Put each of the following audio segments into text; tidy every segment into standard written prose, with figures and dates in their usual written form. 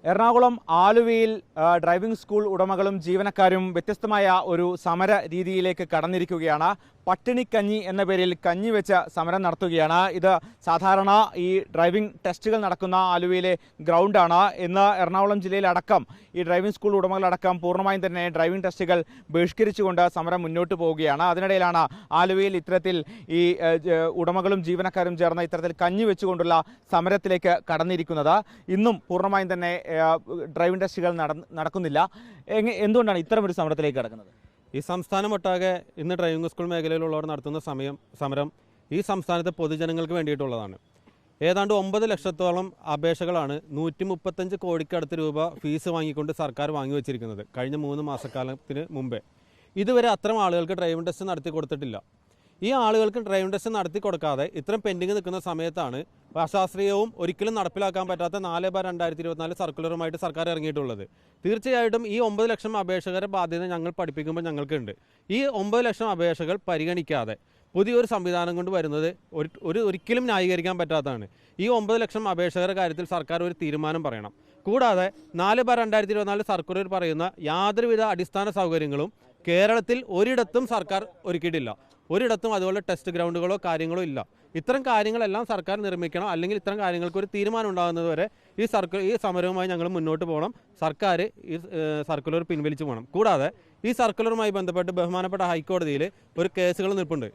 എറണാകുളം ആലുവയിൽ driving school ഉടമകളും ജീവനക്കാരും വ്യത്യസ്തമായ ഒരു സമര രീതിയിലേക്ക് കടന്നിരിക്കുകയാണ്. പട്ടിണിക്കഞ്ഞി എന്ന പേരിൽ കഞ്ഞി വെച്ച് സമരം നടത്തുകയാണ്. ഇത് സാധാരണ ഈ ഡ്രൈവിംഗ് ടെസ്റ്റുകൾ നടക്കുന്ന ആലുവയിലെ ഗ്രൗണ്ടാണ്. ഇന്ന് എറണാകുളം ജില്ലയിലടക്കം ഈ ഡ്രൈവിംഗ് സ്കൂൾ ഉടമകളടക്കം പൂർണ്ണമായും തന്നെ ഡ്രൈവിംഗ് ടെസ്റ്റുകൾ ബഹിഷ്കരിച്ചുകൊണ്ട് സമരം മുന്നോട്ട് പോവുകയാണ്. അതിനിടയിലാണ് ആലുവയിൽ ഇത്തരത്തിൽ ഈ ഉടമകളും ജീവനക്കാരും ചേർന്ന് ഇത്തരത്തിൽ കഞ്ഞി വെച്ചുകൊണ്ടുള്ള സമരത്തിലേക്ക് കടന്നിരിക്കുന്നത്. ഇന്നും പൂർണ്ണമായും തന്നെ ഡ്രൈവിംഗ് ടെസ്റ്റുകൾ നടക്കുന്നില്ല. എന്തുകൊണ്ടാണ് ഇത്തരമൊരു സമരത്തിലേക്ക് കടക്കുന്നത്? ഈ സംസ്ഥാനമൊട്ടാകെ ഇന്ന് ഡ്രൈവിംഗ് സ്കൂൾ മേഖലയിലുള്ളവർ നടത്തുന്ന സമരം ഈ സംസ്ഥാനത്തെ പൊതുജനങ്ങൾക്ക് വേണ്ടിയിട്ടുള്ളതാണ്. ഏതാണ്ട് 9 ലക്ഷത്തോളം അപേക്ഷകളാണ് 135 കോടിക്കടുത്ത് രൂപ ഫീസ് വാങ്ങിക്കൊണ്ട് സർക്കാർ വാങ്ങിവെച്ചിരിക്കുന്നത് കഴിഞ്ഞ 3 മാസക്കാലത്തിന് മുമ്പേ. ഇതുവരെ അത്തരം ആളുകൾക്ക് ഡ്രൈവിംഗ് ടെസ്റ്റ് നടത്തി കൊടുത്തിട്ടില്ല. ഈ ആളുകൾക്ക് ഡ്രൈവിംഗ് ടെസ്റ്റ് നടത്തി കൊടുക്കാതെ ഇത്തരം പെൻഡിങ് നിൽക്കുന്ന സമയത്താണ് അശാസ്ത്രീയവും ഒരിക്കലും നടപ്പിലാക്കാൻ പറ്റാത്ത 4/2024 സർക്കുലറുമായിട്ട് സർക്കാർ ഇറങ്ങിയിട്ടുള്ളത്. തീർച്ചയായിട്ടും ഈ 9 ലക്ഷം അപേക്ഷകരെ ബാധ്യത ഞങ്ങൾ പഠിപ്പിക്കുമ്പോൾ ഞങ്ങൾക്കുണ്ട്. ഈ 9 ലക്ഷം അപേക്ഷകൾ പരിഗണിക്കാതെ പുതിയൊരു സംവിധാനം കൊണ്ട് വരുന്നത് ഒരിക്കലും ന്യായീകരിക്കാൻ പറ്റാത്തതാണ്. ഈ 9 ലക്ഷം അപേക്ഷകരുടെ കാര്യത്തിൽ സർക്കാർ ഒരു തീരുമാനം പറയണം. കൂടാതെ 4/2024 സർക്കുലർ പറയുന്ന യാതൊരുവിധ അടിസ്ഥാന സൗകര്യങ്ങളും കേരളത്തിൽ ഒരിടത്തും സർക്കാർ ഒരുക്കിയിട്ടില്ല. ഒരിടത്തും അതുപോലെ ടെസ്റ്റ് ഗ്രൗണ്ടുകളോ കാര്യങ്ങളോ ഇല്ല. ഇത്തരം കാര്യങ്ങളെല്ലാം സർക്കാർ നിർമ്മിക്കണം. അല്ലെങ്കിൽ ഇത്തരം കാര്യങ്ങൾക്ക് ഒരു തീരുമാനം ഉണ്ടാകുന്നത് വരെ ഈ സമരവുമായി ഞങ്ങൾ മുന്നോട്ട് പോകണം. സർക്കാർ ഈ സർക്കുലർ പിൻവലിച്ചു പോകണം. കൂടാതെ ഈ സർക്കുലറുമായി ബന്ധപ്പെട്ട് ബഹുമാനപ്പെട്ട ഹൈക്കോടതിയിൽ ഒരു കേസുകൾ നിൽപ്പുണ്ട്.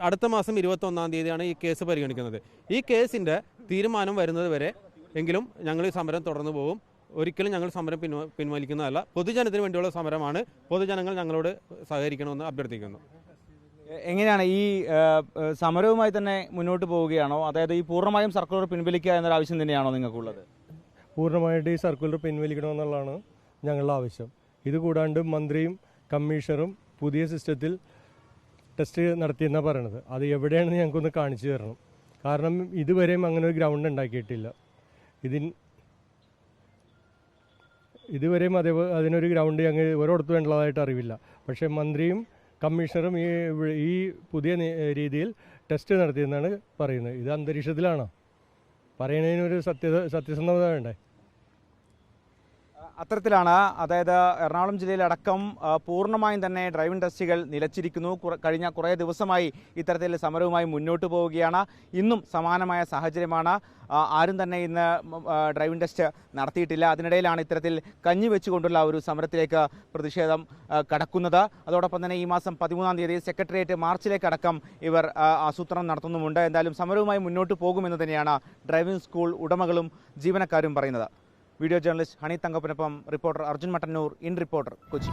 അടുത്ത മാസം 21-ാം തീയതിയാണ് ഈ കേസ് പരിഗണിക്കുന്നത്. ഈ കേസിൻ്റെ തീരുമാനം വരുന്നത് വരെ എങ്കിലും ഞങ്ങൾ ഈ സമരം തുടർന്നു പോകും. ഒരിക്കലും ഞങ്ങൾ സമരം പിൻവലിക്കുന്നതല്ല. പൊതുജനത്തിന് വേണ്ടിയുള്ള സമരമാണ്. പൊതുജനങ്ങൾ ഞങ്ങളോട് സഹകരിക്കണമെന്ന് അഭ്യർത്ഥിക്കുന്നു. എങ്ങനെയാണ് ഈ സമരവുമായി തന്നെ മുന്നോട്ട് പോവുകയാണോ? അതായത് ഈ പൂർണ്ണമായും സർക്കുലർ പിൻവലിക്കുക എന്നൊരു ആവശ്യം തന്നെയാണോ നിങ്ങൾക്കുള്ളത്? പൂർണ്ണമായിട്ട് ഈ സർക്കുലർ പിൻവലിക്കണമെന്നുള്ളതാണ് ഞങ്ങളുടെ ആവശ്യം. ഇതുകൂടാണ്ട് മന്ത്രിയും കമ്മീഷണറും പുതിയ സിസ്റ്റത്തിൽ ടെസ്റ്റ് നടത്തിയെന്നാണ് പറയണത്. അത് എവിടെയാണെന്ന് ഞങ്ങൾക്കൊന്ന് കാണിച്ചു തരണം. കാരണം ഇതുവരെയും അങ്ങനെ ഒരു ഗ്രൗണ്ട് ഉണ്ടാക്കിയിട്ടില്ല. ഇതുവരെയും അതിനൊരു ഗ്രൗണ്ട് ഞങ്ങൾ ഒരിടത്തും വേണ്ടതായിട്ട് അറിവില്ല. പക്ഷേ മന്ത്രിയും കമ്മീഷണറും ഈ പുതിയ രീതിയിൽ ടെസ്റ്റ് നടത്തിയെന്നാണ് പറയുന്നത്. ഇത് അന്തരീക്ഷത്തിലാണോ? പറയുന്നതിനൊരു സത്യസന്ധത വേണ്ടേ? അത്തരത്തിലാണ്. അതായത് എറണാകുളം ജില്ലയിലടക്കം പൂർണ്ണമായും തന്നെ ഡ്രൈവിംഗ് ടെസ്റ്റുകൾ നിലച്ചിരിക്കുന്നു. കഴിഞ്ഞ കുറേ ദിവസമായി ഇത്തരത്തിൽ സമരവുമായി മുന്നോട്ട് പോവുകയാണ്. ഇന്നും സമാനമായ സാഹചര്യമാണ്. ആരും തന്നെ ഇന്ന് ഡ്രൈവിംഗ് ടെസ്റ്റ് നടത്തിയിട്ടില്ല. അതിനിടയിലാണ് ഇത്തരത്തിൽ കഞ്ഞി വെച്ചുകൊണ്ടുള്ള ഒരു സമരത്തിലേക്ക് പ്രതിഷേധം കടക്കുന്നത്. അതോടൊപ്പം തന്നെ ഈ മാസം 13-ാം തീയതി സെക്രട്ടേറിയറ്റ് മാർച്ചിലേക്കടക്കം ഇവർ ആസൂത്രണം നടത്തുന്നുമുണ്ട്. എന്തായാലും സമരവുമായി മുന്നോട്ട് പോകുമെന്ന് തന്നെയാണ് ഡ്രൈവിംഗ് സ്കൂൾ ഉടമകളും ജീവനക്കാരും പറയുന്നത്. വീഡിയോ ജേർണലിസ്റ്റ് ഹണി തങ്കപ്പനൊപ്പം reporter Arjun Mattannur, in reporter, Kochi.